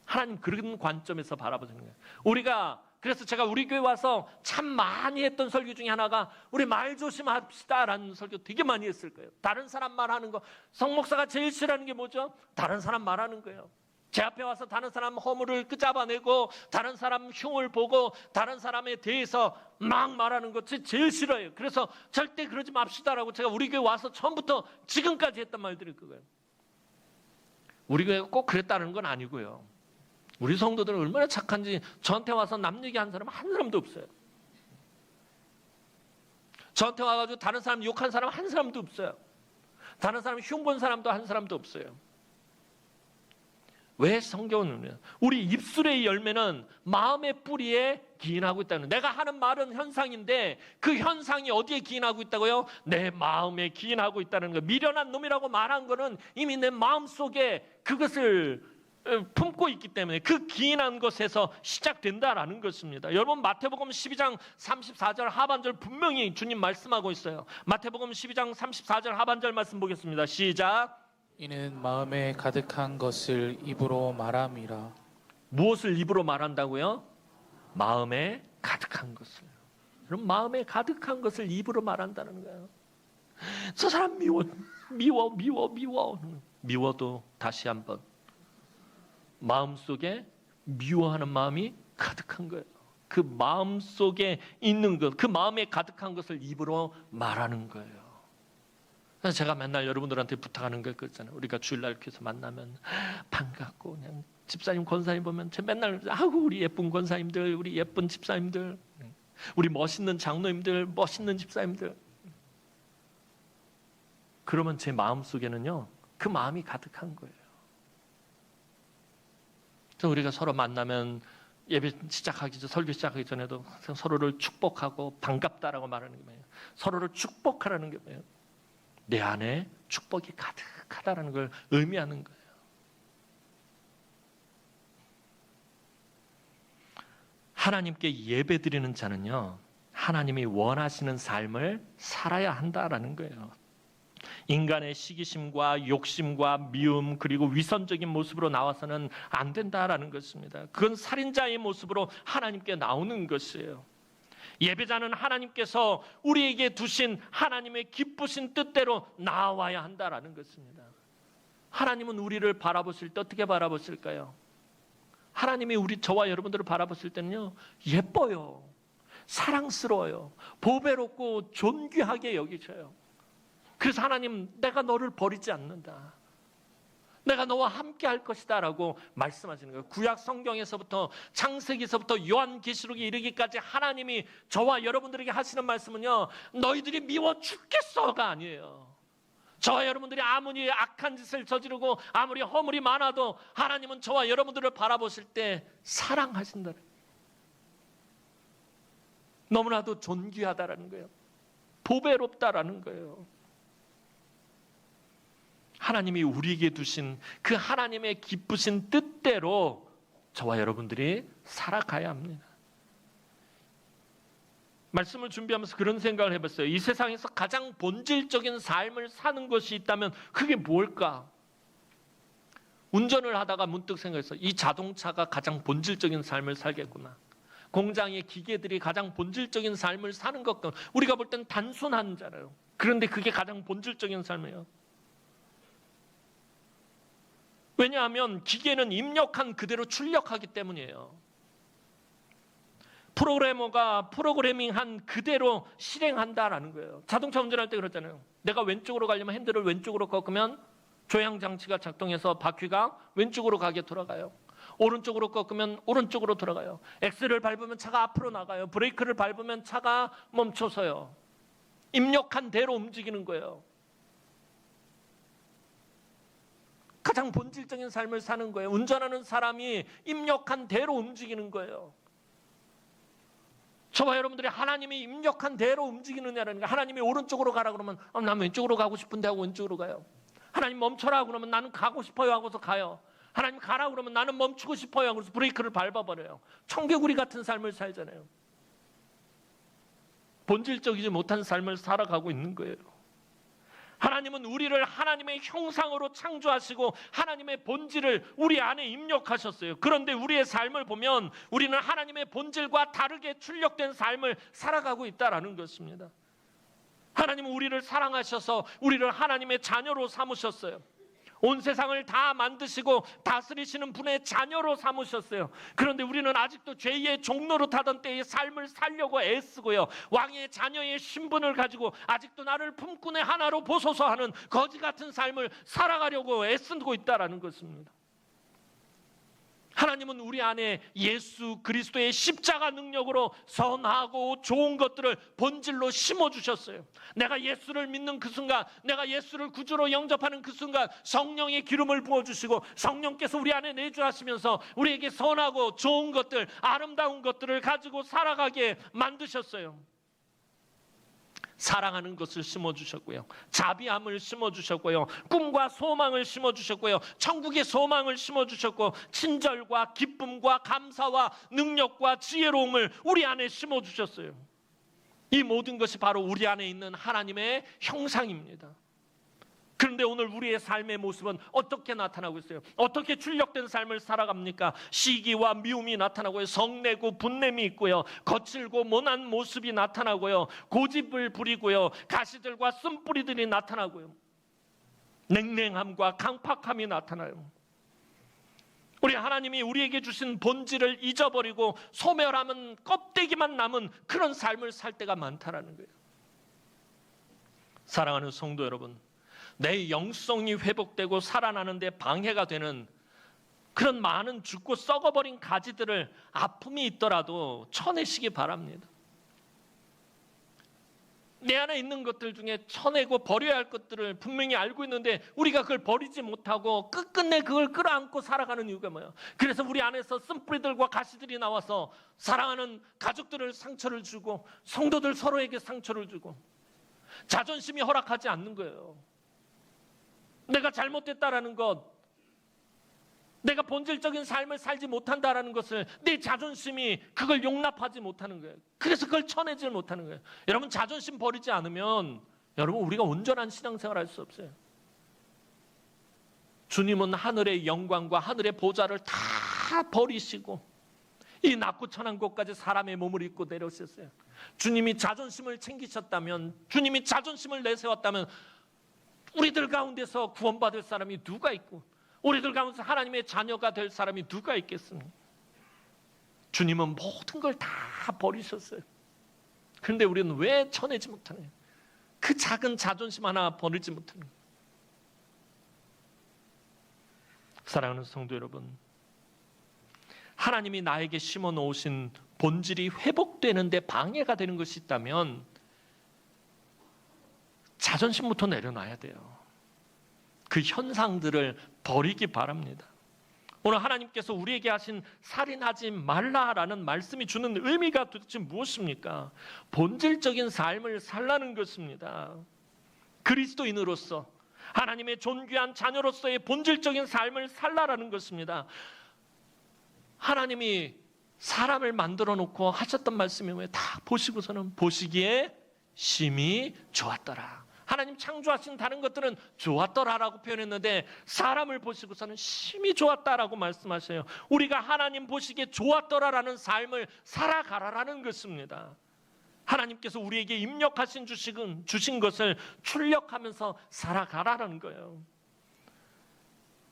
하나님 그런 관점에서 바라보시는 거예요. 그래서 제가 우리 교회 와서 참 많이 했던 설교 중에 하나가 우리 말 조심합시다라는 설교 되게 많이 했을 거예요. 다른 사람 말하는 거, 성목사가 제일 싫어하는 게 뭐죠? 다른 사람 말하는 거예요. 제 앞에 와서 다른 사람 허물을 끄잡아내고 다른 사람 흉을 보고 다른 사람에 대해서 막 말하는 것이 제일 싫어요. 그래서 절대 그러지 맙시다라고 제가 우리 교회 와서 처음부터 지금까지 했던 말들이 그거예요. 우리 교회가 꼭 그랬다는 건 아니고요. 우리 성도들은 얼마나 착한지 저한테 와서 남 얘기한 사람 한 사람도 없어요. 저한테 와가지고 다른 사람 욕한 사람 한 사람도 없어요. 다른 사람 흉 본 사람도 한 사람도 없어요. 왜 성경은 우리 입술의 열매는 마음의 뿌리에 기인하고 있다는, 내가 하는 말은 현상인데 그 현상이 어디에 기인하고 있다고요? 내 마음에 기인하고 있다는 거예요. 미련한 놈이라고 말한 거는 이미 내 마음속에 그것을 품고 있기 때문에 그 기인한 것에서 시작된다라는 것입니다. 여러분 마태복음 12장 34절 하반절 분명히 주님 말씀하고 있어요. 마태복음 12장 34절 하반절 말씀 보겠습니다. 시작. 이는 마음에 가득한 것을 입으로 말함이라. 무엇을 입으로 말한다고요? 마음에 가득한 것을. 그럼 마음에 가득한 것을 입으로 말한다는 거예요. 저 사람 미워. 미워도 다시 한번 마음속에 미워하는 마음이 가득한 거예요. 그 마음속에 있는 것, 그 마음에 가득한 것을 입으로 말하는 거예요. 그래서 제가 맨날 여러분들한테 부탁하는 게 그렇잖아요. 우리가 주일날 교회에서 만나면 반갑고 그냥 집사님 권사님 보면 제 맨날 아이고 우리 예쁜 권사님들, 우리 예쁜 집사님들, 우리 멋있는 장로님들, 멋있는 집사님들. 그러면 제 마음속에는요 그 마음이 가득한 거예요. 우리가 서로 만나면 예배 시작하기 전, 설교 시작하기 전에도 항상 서로를 축복하고 반갑다라고 말하는 게 뭐예요? 서로를 축복하라는 게 뭐예요? 내 안에 축복이 가득하다라는 걸 의미하는 거예요. 하나님께 예배드리는 자는요, 하나님이 원하시는 삶을 살아야 한다라는 거예요. 인간의 시기심과 욕심과 미움 그리고 위선적인 모습으로 나와서는 안 된다라는 것입니다. 그건 살인자의 모습으로 하나님께 나오는 것이에요. 예배자는 하나님께서 우리에게 두신 하나님의 기쁘신 뜻대로 나와야 한다라는 것입니다. 하나님은 우리를 바라보실 때 어떻게 바라보실까요? 하나님이 저와 여러분들을 바라보실 때는요, 예뻐요, 사랑스러워요, 보배롭고 존귀하게 여기셔요. 그래서 하나님, 내가 너를 버리지 않는다, 내가 너와 함께 할 것이다 라고 말씀하시는 거예요. 구약 성경에서부터 창세기서부터 요한계시록에 이르기까지 하나님이 저와 여러분들에게 하시는 말씀은요, 너희들이 미워 죽겠어가 아니에요. 저와 여러분들이 아무리 악한 짓을 저지르고 아무리 허물이 많아도 하나님은 저와 여러분들을 바라보실 때 사랑하신다는 거예요. 너무나도 존귀하다라는 거예요. 보배롭다라는 거예요. 하나님이 우리에게 두신 그 하나님의 기쁘신 뜻대로 저와 여러분들이 살아가야 합니다. 말씀을 준비하면서 그런 생각을 해봤어요. 이 세상에서 가장 본질적인 삶을 사는 것이 있다면 그게 뭘까? 운전을 하다가 문득 생각했어요. 이 자동차가 가장 본질적인 삶을 살겠구나. 공장의 기계들이 가장 본질적인 삶을 사는 것 같고, 우리가 볼 땐 단순한잖아요. 그런데 그게 가장 본질적인 삶이에요. 왜냐하면 기계는 입력한 그대로 출력하기 때문이에요. 프로그래머가 프로그래밍한 그대로 실행한다라는 거예요. 자동차 운전할 때 그렇잖아요. 내가 왼쪽으로 가려면 핸들을 왼쪽으로 꺾으면 조향장치가 작동해서 바퀴가 왼쪽으로 가게 돌아가요. 오른쪽으로 꺾으면 오른쪽으로 돌아가요. 엑셀을 밟으면 차가 앞으로 나가요. 브레이크를 밟으면 차가 멈춰서요. 입력한 대로 움직이는 거예요. 가장 본질적인 삶을 사는 거예요. 운전하는 사람이 입력한 대로 움직이는 거예요. 저와 여러분들이 하나님이 입력한 대로 움직이느냐라는 거예요. 하나님이 오른쪽으로 가라 그러면 난 왼쪽으로 가고 싶은데 하고 왼쪽으로 가요. 하나님 멈춰라 그러면 나는 가고 싶어요 하고서 가요. 하나님 가라 그러면 나는 멈추고 싶어요 하고서 브레이크를 밟아버려요. 청개구리 같은 삶을 살잖아요. 본질적이지 못한 삶을 살아가고 있는 거예요. 하나님은 우리를 하나님의 형상으로 창조하시고 하나님의 본질을 우리 안에 입력하셨어요. 그런데 우리의 삶을 보면 우리는 하나님의 본질과 다르게 출력된 삶을 살아가고 있다는 것입니다. 하나님은 우리를 사랑하셔서 우리를 하나님의 자녀로 삼으셨어요. 온 세상을 다 만드시고 다스리시는 분의 자녀로 삼으셨어요. 그런데 우리는 아직도 죄의 종로로 타던 때의 삶을 살려고 애쓰고요. 왕의 자녀의 신분을 가지고 아직도 나를 품꾼의 하나로 보소서 하는 거지 같은 삶을 살아가려고 애쓰고 있다는 것입니다. 하나님은 우리 안에 예수 그리스도의 십자가 능력으로 선하고 좋은 것들을 본질로 심어주셨어요. 내가 예수를 믿는 그 순간, 내가 예수를 구주로 영접하는 그 순간 성령의 기름을 부어주시고 성령께서 우리 안에 내주하시면서 우리에게 선하고 좋은 것들, 아름다운 것들을 가지고 살아가게 만드셨어요. 사랑하는 것을 심어주셨고요. 자비함을 심어주셨고요. 꿈과 소망을 심어주셨고요. 천국의 소망을 심어주셨고 친절과 기쁨과 감사와 능력과 지혜로움을 우리 안에 심어주셨어요. 이 모든 것이 바로 우리 안에 있는 하나님의 형상입니다. 그런데 오늘 우리의 삶의 모습은 어떻게 나타나고 있어요? 어떻게 출력된 삶을 살아갑니까? 시기와 미움이 나타나고요. 성내고 분냄이 있고요. 거칠고 모난 모습이 나타나고요. 고집을 부리고요. 가시들과 쓴뿌리들이 나타나고요. 냉랭함과 강팍함이 나타나요. 우리 하나님이 우리에게 주신 본질을 잊어버리고 소멸하면 껍데기만 남은 그런 삶을 살 때가 많다라는 거예요. 사랑하는 성도 여러분, 내 영성이 회복되고 살아나는데 방해가 되는 그런 많은 죽고 썩어버린 가지들을 아픔이 있더라도 쳐내시기 바랍니다. 내 안에 있는 것들 중에 쳐내고 버려야 할 것들을 분명히 알고 있는데 우리가 그걸 버리지 못하고 끝끝내 그걸 끌어안고 살아가는 이유가 뭐예요? 그래서 우리 안에서 쓴뿌리들과 가시들이 나와서 사랑하는 가족들을 상처를 주고 성도들 서로에게 상처를 주고 자존심이 허락하지 않는 거예요. 내가 잘못됐다라는 것, 내가 본질적인 삶을 살지 못한다라는 것을 내 자존심이 그걸 용납하지 못하는 거예요. 그래서 그걸 쳐내지 못하는 거예요. 여러분, 자존심 버리지 않으면 여러분 우리가 온전한 신앙생활 할 수 없어요. 주님은 하늘의 영광과 하늘의 보좌를 다 버리시고 이 낮고 천한 곳까지 사람의 몸을 입고 내려오셨어요. 주님이 자존심을 챙기셨다면, 주님이 자존심을 내세웠다면 우리들 가운데서 구원받을 사람이 누가 있고 우리들 가운데서 하나님의 자녀가 될 사람이 누가 있겠습니까? 주님은 모든 걸 다 버리셨어요. 그런데 우리는 왜 쳐내지 못하는 거예요? 그 작은 자존심 하나 버리지 못하는 거예요. 사랑하는 성도 여러분, 하나님이 나에게 심어 놓으신 본질이 회복되는데 방해가 되는 것이 있다면 자존심부터 내려놔야 돼요. 그 현상들을 버리기 바랍니다. 오늘 하나님께서 우리에게 하신 살인하지 말라라는 말씀이 주는 의미가 도대체 무엇입니까? 본질적인 삶을 살라는 것입니다. 그리스도인으로서 하나님의 존귀한 자녀로서의 본질적인 삶을 살라라는 것입니다. 하나님이 사람을 만들어 놓고 하셨던 말씀이 뭐예요? 다 보시고서는 보시기에 심히 좋았더라. 하나님 창조하신 다른 것들은 좋았더라라고 표현했는데 사람을 보시고서는 심히 좋았다라고 말씀하셔요. 우리가 하나님 보시기에 좋았더라라는 삶을 살아가라라는 것입니다. 하나님께서 우리에게 입력하신 주신 것을 출력하면서 살아가라는 거예요.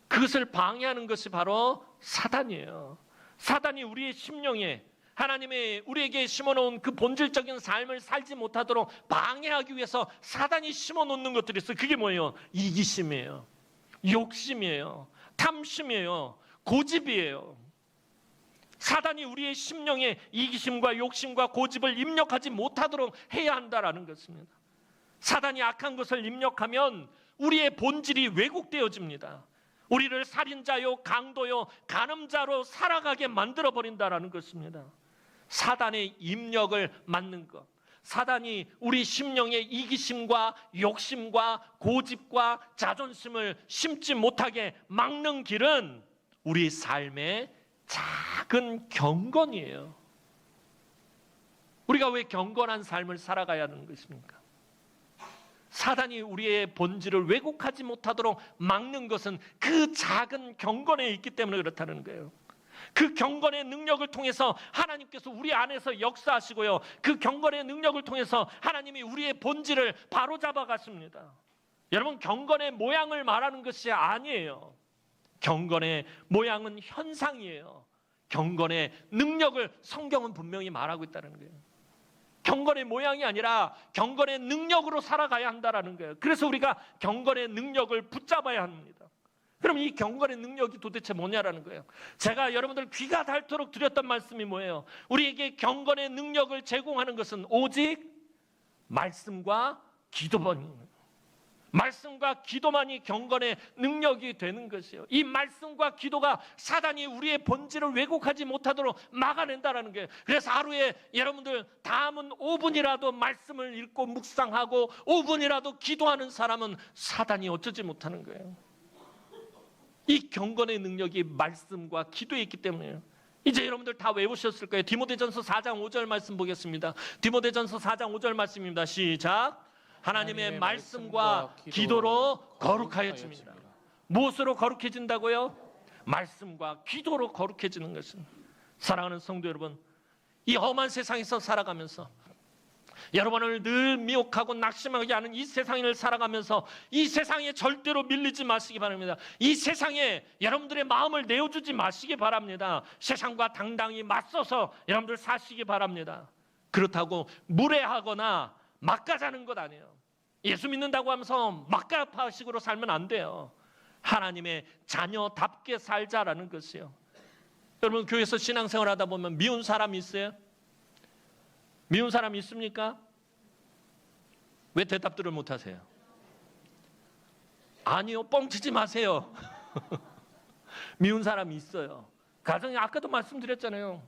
그것을 방해하는 것이 바로 사단이에요. 사단이 우리의 심령에 하나님의 우리에게 심어놓은 그 본질적인 삶을 살지 못하도록 방해하기 위해서 사단이 심어놓는 것들이 있어요. 그게 뭐예요? 이기심이에요. 욕심이에요. 탐심이에요. 고집이에요. 사단이 우리의 심령에 이기심과 욕심과 고집을 입력하지 못하도록 해야 한다라는 것입니다. 사단이 악한 것을 입력하면 우리의 본질이 왜곡되어집니다. 우리를 살인자요, 강도요, 간음자로 살아가게 만들어버린다라는 것입니다. 사단의 입력을 막는 것, 사단이 우리 심령의 이기심과 욕심과 고집과 자존심을 심지 못하게 막는 길은 우리 삶의 작은 경건이에요. 우리가 왜 경건한 삶을 살아가야 하는 것입니까? 사단이 우리의 본질을 왜곡하지 못하도록 막는 것은 그 작은 경건에 있기 때문에 그렇다는 거예요. 그 경건의 능력을 통해서 하나님께서 우리 안에서 역사하시고요, 그 경건의 능력을 통해서 하나님이 우리의 본질을 바로잡아 가십니다. 여러분, 경건의 모양을 말하는 것이 아니에요. 경건의 모양은 현상이에요. 경건의 능력을 성경은 분명히 말하고 있다는 거예요. 경건의 모양이 아니라 경건의 능력으로 살아가야 한다는 거예요. 그래서 우리가 경건의 능력을 붙잡아야 합니다. 그럼 이 경건의 능력이 도대체 뭐냐라는 거예요. 제가 여러분들 귀가 닳도록 드렸던 말씀이 뭐예요? 우리에게 경건의 능력을 제공하는 것은 오직 말씀과 기도뿐입니다. 말씀과 기도만이 경건의 능력이 되는 것이에요. 이 말씀과 기도가 사단이 우리의 본질을 왜곡하지 못하도록 막아낸다는 거예요. 그래서 하루에 여러분들 담은 5분이라도 말씀을 읽고 묵상하고 5분이라도 기도하는 사람은 사단이 어쩌지 못하는 거예요. 이 경건의 능력이 말씀과 기도에 있기 때문에요. 이제 여러분들 다 외우셨을 거예요. 디모데전서 4장 5절 말씀 보겠습니다. 디모데전서 4장 5절 말씀입니다. 시작. 하나님의 말씀과 기도로 거룩하여집니다. 무엇으로 거룩해진다고요? 말씀과 기도로 거룩해지는 것입니다. 사랑하는 성도 여러분, 이 험한 세상에서 살아가면서 여러분을 늘 미혹하고 낙심하게 하는 이 세상을 살아가면서 이 세상에 절대로 밀리지 마시기 바랍니다. 이 세상에 여러분들의 마음을 내어주지 마시기 바랍니다. 세상과 당당히 맞서서 여러분들 사시기 바랍니다. 그렇다고 무례하거나 막가자는 것 아니에요. 예수 믿는다고 하면서 막가파식으로 살면 안 돼요. 하나님의 자녀답게 살자라는 것이요. 여러분, 교회에서 신앙생활 하다 보면 미운 사람이 있어요? 미운 사람 있습니까? 왜 대답들을 못하세요? 아니요, 뻥치지 마세요. 미운 사람이 있어요. 가정에 아까도 말씀드렸잖아요.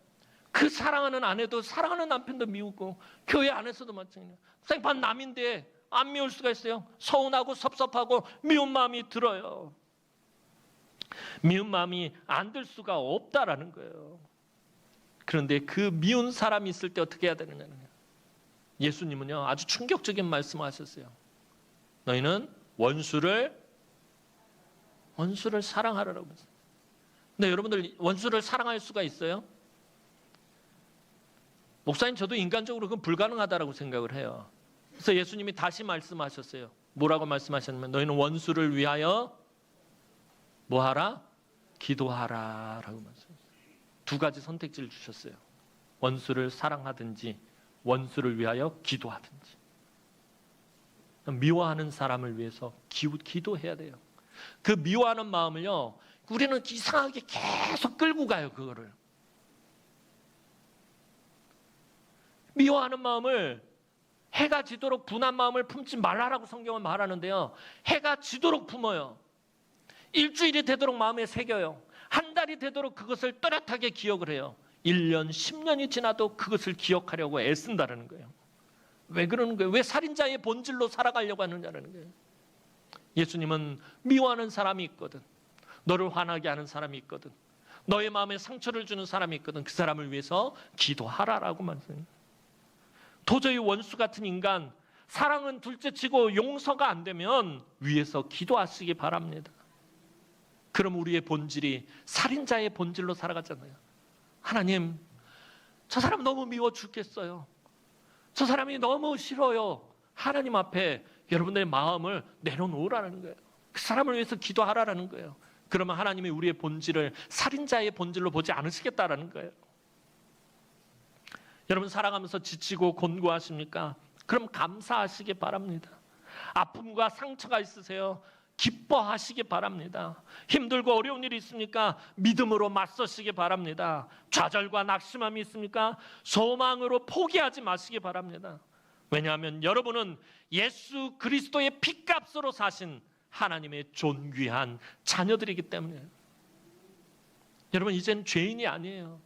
그 사랑하는 아내도 사랑하는 남편도 미우고, 교회 안에서도 마찬가지예요. 생판 남인데 안 미울 수가 있어요? 서운하고 섭섭하고 미운 마음이 들어요. 미운 마음이 안 들 수가 없다라는 거예요. 그런데 그 미운 사람이 있을 때 어떻게 해야 되느냐는 거예요. 예수님은요, 아주 충격적인 말씀을 하셨어요. 너희는 원수를 사랑하라고 했어요. 근데 여러분들 원수를 사랑할 수가 있어요? 목사님, 저도 인간적으로 그건 불가능하다라고 생각을 해요. 그래서 예수님이 다시 말씀하셨어요. 뭐라고 말씀하셨냐면 너희는 원수를 위하여 뭐하라? 기도하라라고 말씀하셨어요. 두 가지 선택지를 주셨어요. 원수를 사랑하든지 원수를 위하여 기도하든지. 미워하는 사람을 위해서 기도해야 돼요. 그 미워하는 마음을요, 우리는 이상하게 계속 끌고 가요. 그거를 미워하는 마음을 해가 지도록 분한 마음을 품지 말라라고 성경은 말하는데요, 해가 지도록 품어요. 일주일이 되도록 마음에 새겨요. 한 달이 되도록 그것을 또렷하게 기억을 해요. 1년, 10년이 지나도 그것을 기억하려고 애쓴다는 거예요. 왜 그러는 거예요? 왜 살인자의 본질로 살아가려고 하느냐는 거예요. 예수님은 미워하는 사람이 있거든, 너를 화나게 하는 사람이 있거든, 너의 마음에 상처를 주는 사람이 있거든, 그 사람을 위해서 기도하라라고 말씀해요. 도저히 원수 같은 인간, 사랑은 둘째치고 용서가 안 되면 위에서 기도하시기 바랍니다. 그럼 우리의 본질이 살인자의 본질로 살아가잖아요. 하나님, 저 사람 너무 미워 죽겠어요. 저 사람이 너무 싫어요. 하나님 앞에 여러분들의 마음을 내려놓으라는 거예요. 그 사람을 위해서 기도하라는 거예요. 그러면 하나님이 우리의 본질을 살인자의 본질로 보지 않으시겠다라는 거예요. 여러분 살아가면서 지치고 곤고하십니까? 그럼 감사하시기 바랍니다. 아픔과 상처가 있으세요? 기뻐하시기 바랍니다. 힘들고 어려운 일이 있습니까? 믿음으로 맞서시기 바랍니다. 좌절과 낙심함이 있습니까? 소망으로 포기하지 마시기 바랍니다. 왜냐하면 여러분은 예수 그리스도의 피값으로 사신 하나님의 존귀한 자녀들이기 때문에. 여러분 이제는 죄인이 아니에요.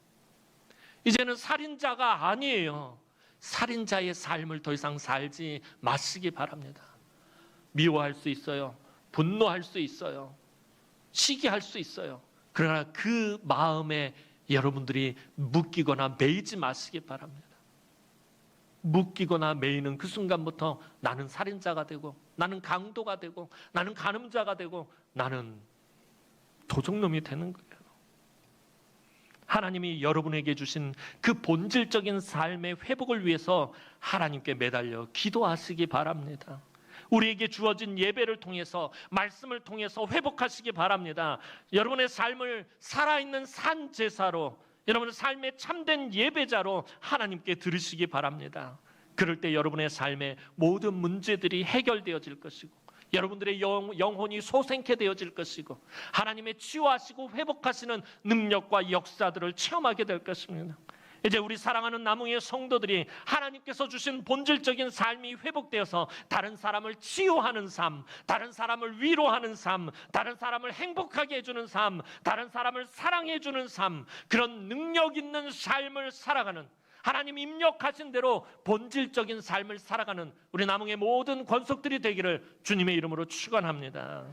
이제는 살인자가 아니에요. 살인자의 삶을 더 이상 살지 마시기 바랍니다. 미워할 수 있어요. 분노할 수 있어요. 시기할 수 있어요. 그러나 그 마음에 여러분들이 묶이거나 매이지 마시기 바랍니다. 묶이거나 매이는 그 순간부터 나는 살인자가 되고, 나는 강도가 되고, 나는 간음자가 되고, 나는 도적놈이 되는 거예요. 하나님이 여러분에게 주신 그 본질적인 삶의 회복을 위해서 하나님께 매달려 기도하시기 바랍니다. 우리에게 주어진 예배를 통해서, 말씀을 통해서 회복하시기 바랍니다. 여러분의 삶을 살아있는 산 제사로, 여러분의 삶의 참된 예배자로 하나님께 들으시기 바랍니다. 그럴 때 여러분의 삶의 모든 문제들이 해결되어질 것이고, 여러분들의 영혼이 소생케 되어질 것이고, 하나님의 치유하시고 회복하시는 능력과 역사들을 체험하게 될 것입니다. 이제 우리 사랑하는 남흥의 성도들이 하나님께서 주신 본질적인 삶이 회복되어서 다른 사람을 치유하는 삶, 다른 사람을 위로하는 삶, 다른 사람을 행복하게 해주는 삶, 다른 사람을 사랑해주는 삶, 그런 능력 있는 삶을 살아가는, 하나님 입력하신 대로 본질적인 삶을 살아가는 우리 남흥의 모든 권속들이 되기를 주님의 이름으로 축원합니다.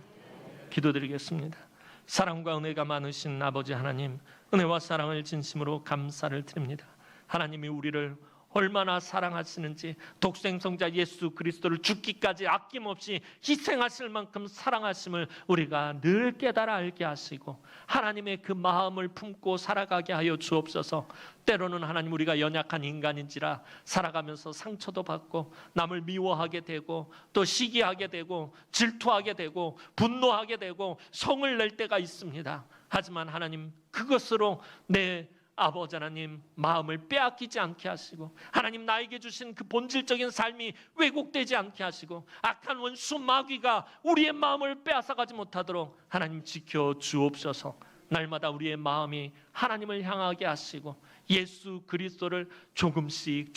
기도드리겠습니다. 사랑과 은혜가 많으신 아버지 하나님, 은혜와 사랑을 진심으로 감사를 드립니다. 하나님이 우리를 얼마나 사랑하시는지, 독생성자 예수 그리스도를 죽기까지 아낌없이 희생하실 만큼 사랑하심을 우리가 늘 깨달아 알게 하시고, 하나님의 그 마음을 품고 살아가게 하여 주옵소서. 때로는 하나님, 우리가 연약한 인간인지라 살아가면서 상처도 받고 남을 미워하게 되고 또 시기하게 되고 질투하게 되고 분노하게 되고 성을 낼 때가 있습니다. 하지만 하나님, 그것으로 내 아버지 하나님 마음을 빼앗기지 않게 하시고, 하나님 나에게 주신 그 본질적인 삶이 왜곡되지 않게 하시고, 악한 원수 마귀가 우리의 마음을 빼앗아가지 못하도록 하나님 지켜 주옵소서. 날마다 우리의 마음이 하나님을 향하게 하시고 예수 그리스도를 조금씩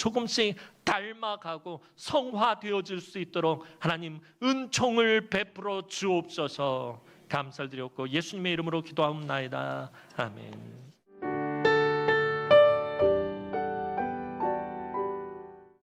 닮아가고 성화되어질 수 있도록 하나님 은총을 베풀어 주옵소서. 감사를 드렸고 예수님의 이름으로 기도하옵나이다. 아멘.